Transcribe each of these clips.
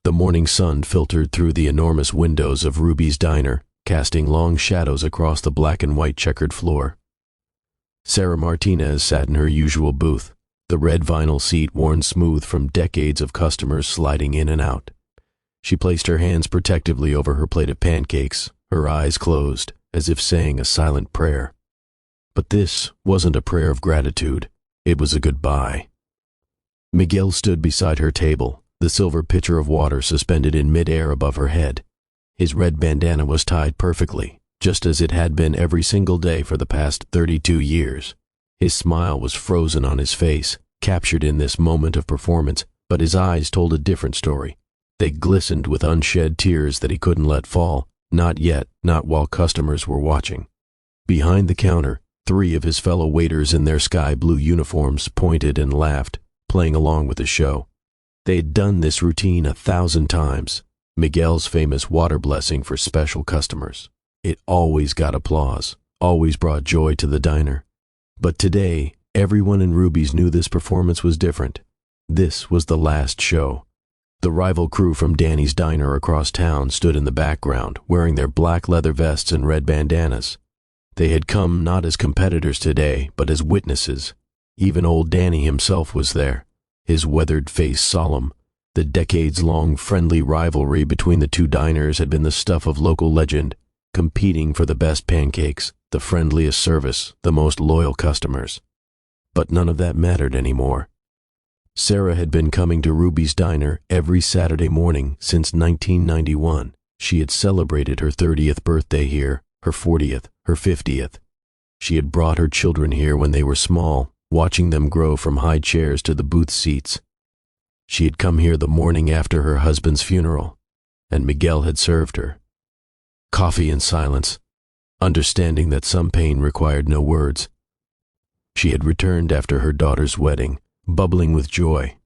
The morning sun filtered through the enormous windows of Ruby's diner, casting long shadows across the black and white checkered floor. Sarah Martinez sat in her usual booth, the red vinyl seat worn smooth from decades of customers sliding in and out. She placed her hands protectively over her plate of pancakes, her eyes closed, as if saying a silent prayer. But this wasn't a prayer of gratitude. It was a goodbye. Miguel stood beside her table, the silver pitcher of water suspended in midair above her head. His red bandana was tied perfectly, just as it had been every single day for the past 32 years. His smile was frozen on his face, captured in this moment of performance, but his eyes told a different story. They glistened with unshed tears that he couldn't let fall, not yet, not while customers were watching. Behind the counter, 3 of his fellow waiters in their sky blue uniforms pointed and laughed, playing along with the show. They had done this routine 1,000 times, Miguel's famous water blessing for special customers. It always got applause, always brought joy to the diner. But today, everyone in Ruby's knew this performance was different. This was the last show. The rival crew from Danny's diner across town stood in the background, wearing their black leather vests and red bandanas. They had come not as competitors today, but as witnesses. Even old Danny himself was there, his weathered face solemn. The decades-long friendly rivalry between the 2 diners had been the stuff of local legend, competing for the best pancakes, the friendliest service, the most loyal customers. But none of that mattered anymore. Sarah had been coming to Ruby's diner every Saturday morning since 1991. She had celebrated her 30th birthday here, her 40th, her 50th. She had brought her children here when they were small, watching them grow from high chairs to the booth seats. She had come here the morning after her husband's funeral, and Miguel had served her. Coffee in silence, understanding that some pain required no words. She had returned after her daughter's wedding, bubbling with joy.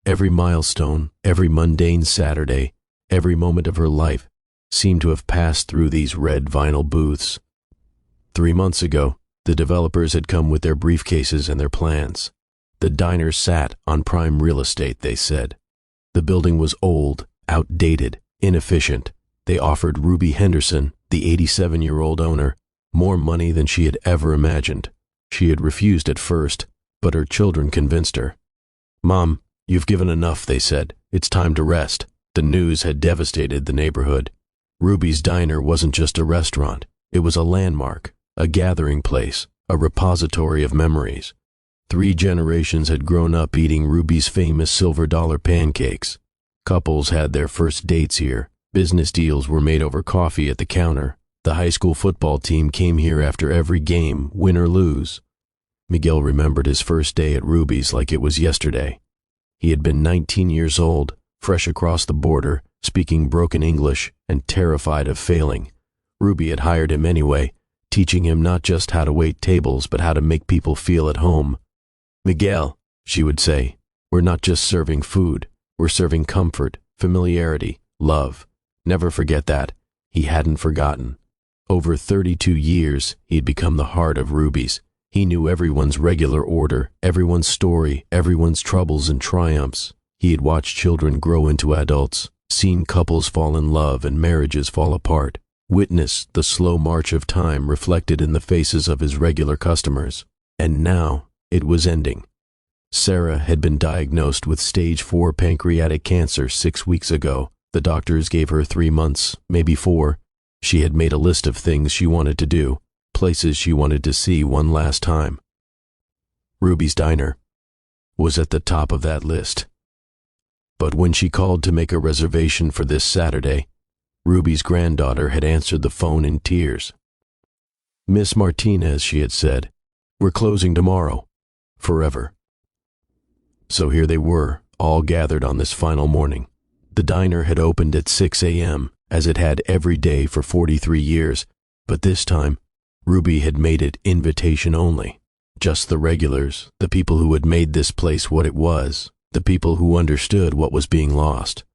Every milestone, every mundane Saturday, every moment of her life seemed to have passed through these red vinyl booths. 3 months ago, the developers had come with their briefcases and their plans. The diner sat on prime real estate, they said. The building was old, outdated, inefficient. They offered Ruby Henderson, the 87-year-old owner, more money than she had ever imagined. She had refused at first, but her children convinced her. "Mom, you've given enough," they said. "It's time to rest." The news had devastated the neighborhood. Ruby's diner wasn't just a restaurant. It was a landmark, a gathering place, a repository of memories. 3 generations had grown up eating Ruby's famous silver dollar pancakes. Couples had their first dates here. Business deals were made over coffee at the counter. The high school football team came here after every game, win or lose. Miguel remembered his first day at Ruby's like it was yesterday. He had been 19 years old, fresh across the border, speaking broken English, and terrified of failing. Ruby had hired him anyway, teaching him not just how to wait tables, but how to make people feel at home. "Miguel," she would say, "we're not just serving food. We're serving comfort, familiarity, love. Never forget that." He hadn't forgotten. Over 32 years, he'd become the heart of Ruby's. He knew everyone's regular order, everyone's story, everyone's troubles and triumphs. He had watched children grow into adults, seen couples fall in love and marriages fall apart, witnessed the slow march of time reflected in the faces of his regular customers. And now, it was ending. Sarah had been diagnosed with stage 4 pancreatic cancer 6 weeks ago. The doctors gave her 3 months, maybe 4. She had made a list of things she wanted to do, places she wanted to see one last time. Ruby's diner was at the top of that list. But when she called to make a reservation for this Saturday, Ruby's granddaughter had answered the phone in tears. "Miss Martinez," she had said, "we're closing tomorrow. Forever." So here they were, all gathered on this final morning. The diner had opened at 6 a.m., as it had every day for 43 years, but this time, Ruby had made it invitation only. Just the regulars, the people who had made this place what it was, the people who understood what was being lost.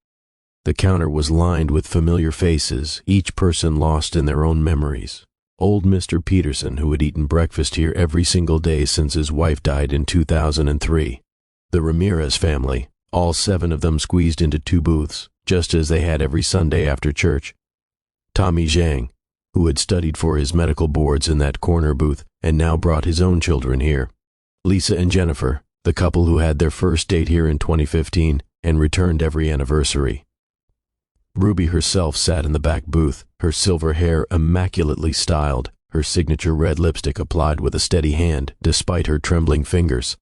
The counter was lined with familiar faces, each person lost in their own memories. Old Mr. Peterson, who had eaten breakfast here every single day since his wife died in 2003. The Ramirez family, all 7 of them squeezed into 2 booths, just as they had every Sunday after church. Tommy Zhang, who had studied for his medical boards in that corner booth and now brought his own children here. Lisa and Jennifer, the couple who had their first date here in 2015 and returned every anniversary. Ruby herself sat in the back booth, her silver hair immaculately styled, her signature red lipstick applied with a steady hand despite her trembling fingers.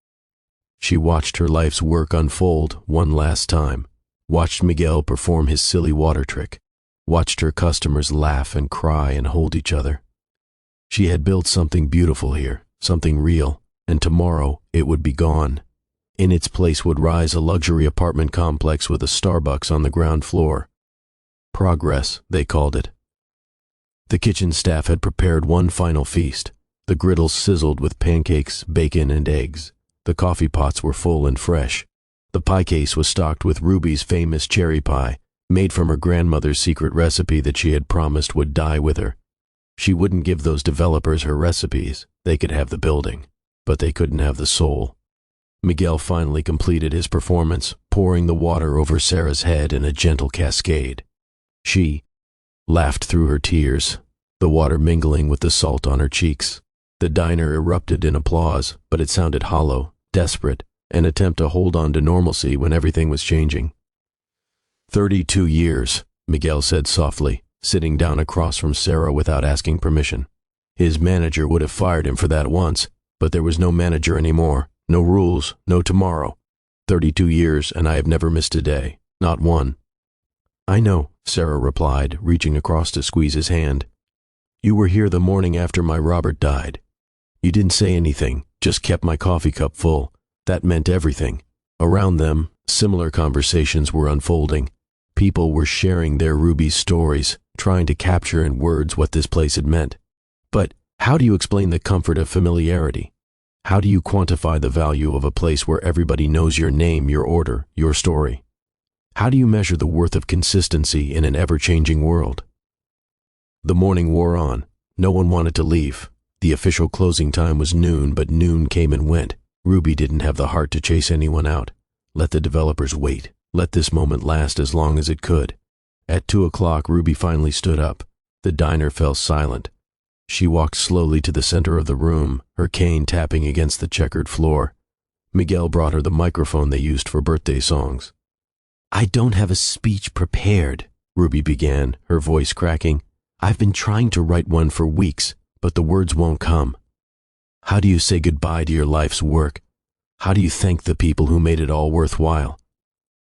She watched her life's work unfold one last time, watched Miguel perform his silly water trick, watched her customers laugh and cry and hold each other. She had built something beautiful here, something real, and tomorrow it would be gone. In its place would rise a luxury apartment complex with a Starbucks on the ground floor. Progress, they called it. The kitchen staff had prepared one final feast. The griddles sizzled with pancakes, bacon, and eggs. The coffee pots were full and fresh. The pie case was stocked with Ruby's famous cherry pie, made from her grandmother's secret recipe that she had promised would die with her. She wouldn't give those developers her recipes. They could have the building, but they couldn't have the soul. Miguel finally completed his performance, pouring the water over Sarah's head in a gentle cascade. She laughed through her tears, the water mingling with the salt on her cheeks. The diner erupted in applause, but it sounded hollow, desperate, an attempt to hold on to normalcy when everything was changing. 32 years, Miguel said softly, sitting down across from Sarah without asking permission. His manager would have fired him for that once, but there was no manager anymore, no rules, no tomorrow. 32 years, and I have never missed a day, not one. I know, Sarah replied, reaching across to squeeze his hand. You were here the morning after my Robert died. You didn't say anything, just kept my coffee cup full. That meant everything. Around them, similar conversations were unfolding. People were sharing their Ruby's stories, trying to capture in words what this place had meant. But how do you explain the comfort of familiarity? How do you quantify the value of a place where everybody knows your name, your order, your story? How do you measure the worth of consistency in an ever-changing world? The morning wore on. No one wanted to leave. The official closing time was noon, but noon came and went. Ruby didn't have the heart to chase anyone out. Let the developers wait. Let this moment last as long as it could. At 2 o'clock, Ruby finally stood up. The diner fell silent. She walked slowly to the center of the room, her cane tapping against the checkered floor. Miguel brought her the microphone they used for birthday songs. I don't have a speech prepared, Ruby began, her voice cracking. I've been trying to write one for weeks, but the words won't come. How do you say goodbye to your life's work? How do you thank the people who made it all worthwhile?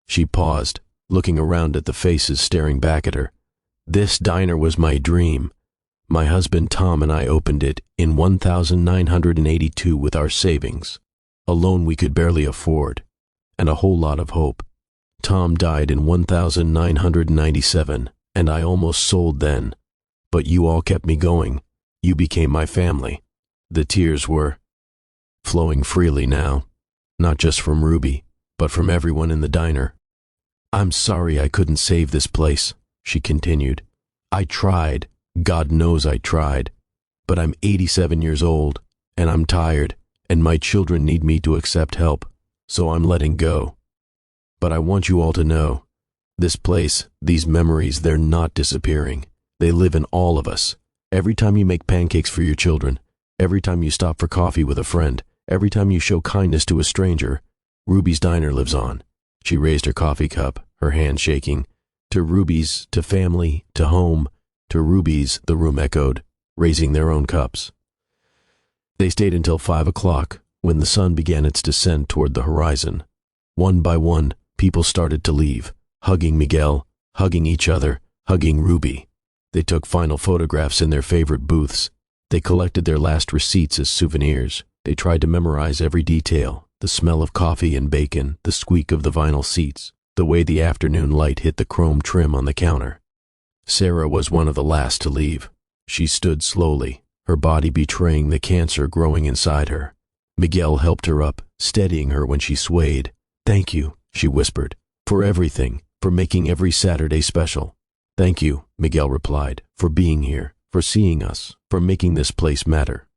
She paused, looking around at the faces staring back at her. This diner was my dream. My husband Tom and I opened it in 1982 with our savings, a loan we could barely afford, and a whole lot of hope. Tom died in 1997, and I almost sold then. But you all kept me going. You became my family. The tears were flowing freely now, not just from Ruby, but from everyone in the diner. I'm sorry I couldn't save this place, she continued. I tried. God knows I tried. But I'm 87 years old, and I'm tired, and my children need me to accept help, so I'm letting go. But I want you all to know, this place, these memories, they're not disappearing. They live in all of us. Every time you make pancakes for your children, every time you stop for coffee with a friend, every time you show kindness to a stranger, Ruby's Diner lives on. She raised her coffee cup, her hand shaking. To Ruby's, to family, to home, to Ruby's, the room echoed, raising their own cups. They stayed until 5 o'clock, when the sun began its descent toward the horizon. One by one, people started to leave, hugging Miguel, hugging each other, hugging Ruby. They took final photographs in their favorite booths. They collected their last receipts as souvenirs. They tried to memorize every detail, the smell of coffee and bacon, the squeak of the vinyl seats, the way the afternoon light hit the chrome trim on the counter. Sarah was one of the last to leave. She stood slowly, her body betraying the cancer growing inside her. Miguel helped her up, steadying her when she swayed. Thank you, she whispered, for everything, for making every Saturday special. Thank you, Miguel replied, for being here, for seeing us, for making this place matter.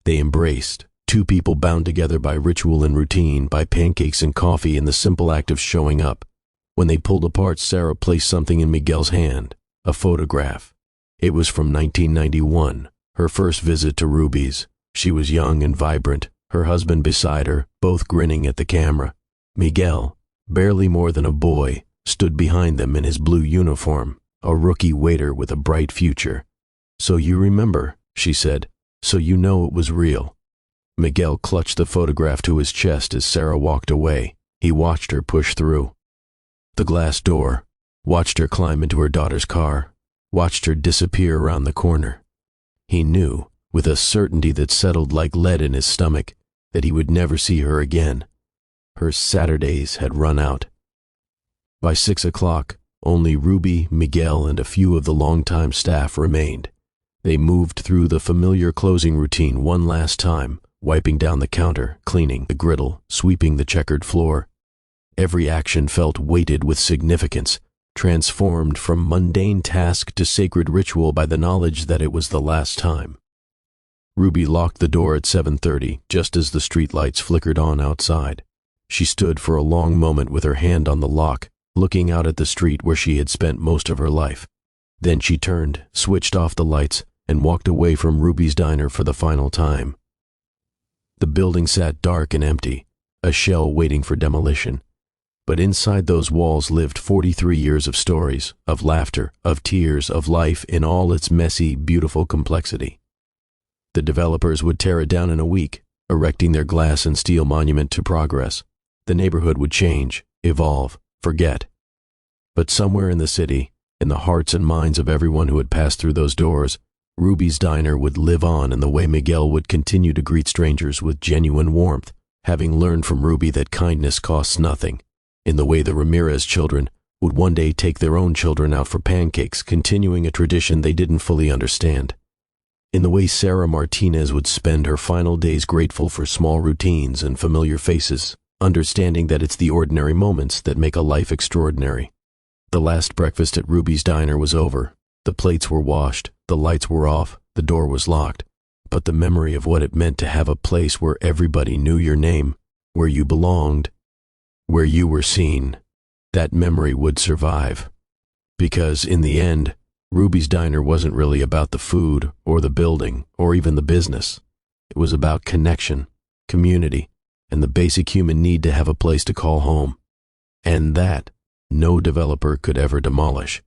They embraced, two people bound together by ritual and routine, by pancakes and coffee and the simple act of showing up. When they pulled apart, Sarah placed something in Miguel's hand, a photograph. It was from 1991, her first visit to Ruby's. She was young and vibrant, her husband beside her, both grinning at the camera. Miguel, barely more than a boy, stood behind them in his blue uniform, a rookie waiter with a bright future. "So you remember," she said, "so you know it was real." Miguel clutched the photograph to his chest as Sarah walked away. He watched her push through the glass door, watched her climb into her daughter's car, watched her disappear around the corner. He knew, with a certainty that settled like lead in his stomach, that he would never see her again. Her Saturdays had run out. By 6 o'clock, only Ruby, Miguel, and a few of the longtime staff remained. They moved through the familiar closing routine one last time, wiping down the counter, cleaning the griddle, sweeping the checkered floor. Every action felt weighted with significance, transformed from mundane task to sacred ritual by the knowledge that it was the last time. Ruby locked the door at 7:30, just as the streetlights flickered on outside. She stood for a long moment with her hand on the lock, looking out at the street where she had spent most of her life. Then she turned, switched off the lights, and walked away from Ruby's diner for the final time. The building sat dark and empty, a shell waiting for demolition. But inside those walls lived 43 years of stories, of laughter, of tears, of life in all its messy, beautiful complexity. The developers would tear it down in a week, erecting their glass and steel monument to progress. The neighborhood would change, evolve, forget. But somewhere in the city, in the hearts and minds of everyone who had passed through those doors, Ruby's diner would live on in the way Miguel would continue to greet strangers with genuine warmth, having learned from Ruby that kindness costs nothing, in the way the Ramirez children would one day take their own children out for pancakes, continuing a tradition they didn't fully understand, in the way Sarah Martinez would spend her final days grateful for small routines and familiar faces, understanding that it's the ordinary moments that make a life extraordinary. The last breakfast at Ruby's diner was over. The plates were washed, the lights were off, the door was locked, but the memory of what it meant to have a place where everybody knew your name, where you belonged, where you were seen, that memory would survive. Because, in the end, Ruby's diner wasn't really about the food, or the building, or even the business. It was about connection, community, and the basic human need to have a place to call home. And that no developer could ever demolish.